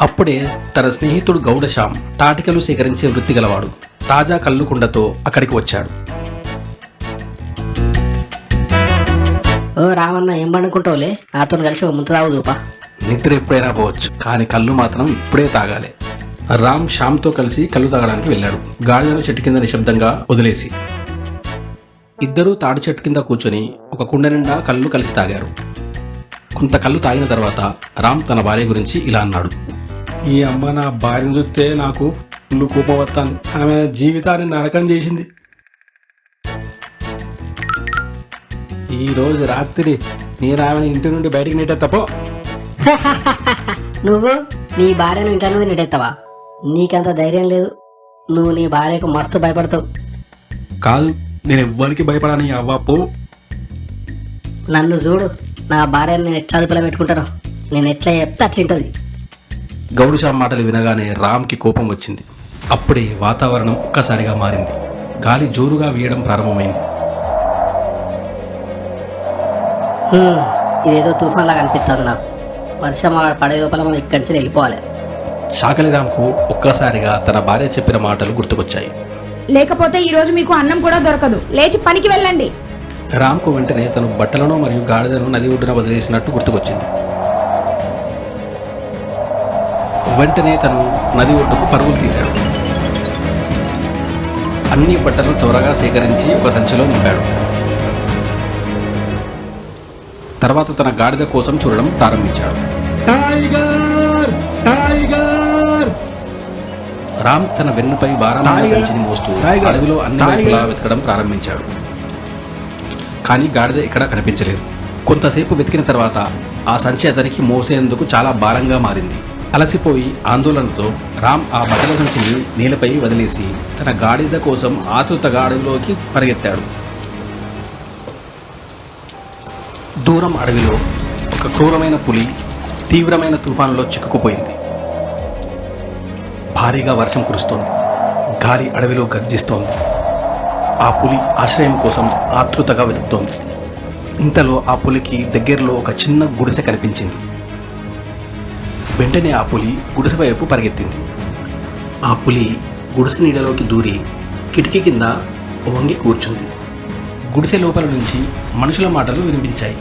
అప్పుడే తన స్నేహితుడు గౌడశ్యామ్ తాటికలు సేకరించే వృత్తి గలవాడు. తాజా కళ్ళు కుండతో అక్కడికి వచ్చాడు. ఓ రామన్న, ఏం పండుకుంటావులే, నాతో కలిసి ఒక ముంత తాగుదూపా. నిద్ర ఎప్పుడైనా పోవచ్చు, కానీ కళ్ళు మాత్రం ఇప్పుడే తాగాలి. రామ్ శ్యామ్తో కలిసి కళ్ళు తాగడానికి వెళ్ళాడు, గాడిదను చెట్టు కింద నిశ్శబ్దంగా వదిలేసి. ఇద్దరూ తాడి చెట్టు కింద కూర్చొని ఒక కుండ నిండా కళ్ళు కలిసి తాగారు. కొంత కళ్ళు తాగిన తర్వాత రామ్ తన భార్య గురించి ఇలా అన్నాడు. ఈ అమ్మ నా భార్యను చూస్తే నాకు ఫుల్ కోపం వస్తాను. ఆమె జీవితాన్ని నరకం చేసింది. ఈరోజు రాత్రి నేను ఆమెను ఇంటి నుండి బయటికి నెట్టేత్తపో. నువ్వు నీ భార్యను ఇంట్లో నుండి నెట్టేస్తావా? నీకంత ధైర్యం లేదు. నువ్వు నీ భార్యకు మస్తు భయపడతావు. కాదు, నేను ఎవ్వరికి భయపడాని అవ్వపో. నన్ను చూడు, నా భార్యను నేను ఎట్లా అదుపులో పెట్టుకుంటాను. నేను ఎట్లా చెప్తే అట్లుంటుంది. గౌడశ్యామ్ మాటలు వినగానే రామ్కి కోపం వచ్చింది. అప్పుడే వాతావరణం ఒక్కసారిగా మారింది. గాలి జోరుగా వీయడం ప్రారంభమైంది. ఇదేదో తుఫాన్ లాగా అనిపిస్తుంది నాకు. వర్షం పడే లోపల మనం ఇక్కడి నుంచి వెళ్ళిపోవాలి. చాకలి రామ్కు ఒక్కసారిగా తన భార్య చెప్పిన మాటలు గుర్తుకొచ్చాయి. లేకపోతే ఈరోజు మీకు అన్నం కూడా దొరకదు, లేచి పనికి వెళ్ళండి. రామ్కు వెంటనే తను బట్టలను మరియు గాడిదను నది ఒడ్డున వదిలేసినట్టు గుర్తుకొచ్చింది. వెంటనే తను నది ఒడ్డుకు పరుగులు తీశాడు. అన్ని బట్టలు త్వరగా సేకరించి ఒక సంచిలో నింపాడు. తర్వాత తన గాడిద కోసం చూడడం ప్రారంభించాడు. Tiger, tiger! రామ్ తన వెన్నుపై భారమైన సంచిని మోస్తూ అడవిలో అన్ని వైపులా వెతకడం ప్రారంభించాడు. కానీ గాడిద ఎక్కడా కనిపించలేదు. కొంతసేపు వెతికిన తర్వాత ఆ సంచి అతనికి మోసేందుకు చాలా భారంగా మారింది. అలసిపోయి ఆందోళనతో రామ్ ఆ బట్టల సంచిని నేలపై వదిలేసి తన గాడిద కోసం ఆతృతగా అడవిలోకి పరిగెత్తాడు. దూరం అడవిలో ఒక క్రూరమైన పులి తీవ్రమైన తుఫానులో చిక్కుకుపోయింది. భారీగా వర్షం కురుస్తోంది. గాలి అడవిలో గర్జిస్తోంది. ఆ పులి ఆశ్రయం కోసం ఆతృతగా వెతుకుతోంది. ఇంతలో ఆ పులికి దగ్గరలో ఒక చిన్న గుడిసె కనిపించింది. వెంటనే ఆ పులి గుడిసె వైపు పరిగెత్తింది. ఆ పులి గుడిసె నీడలోకి దూరి కిటికీ కింద వంగి కూర్చుంది. గుడిసె లోపల నుంచి మనుషుల మాటలు వినిపించాయి.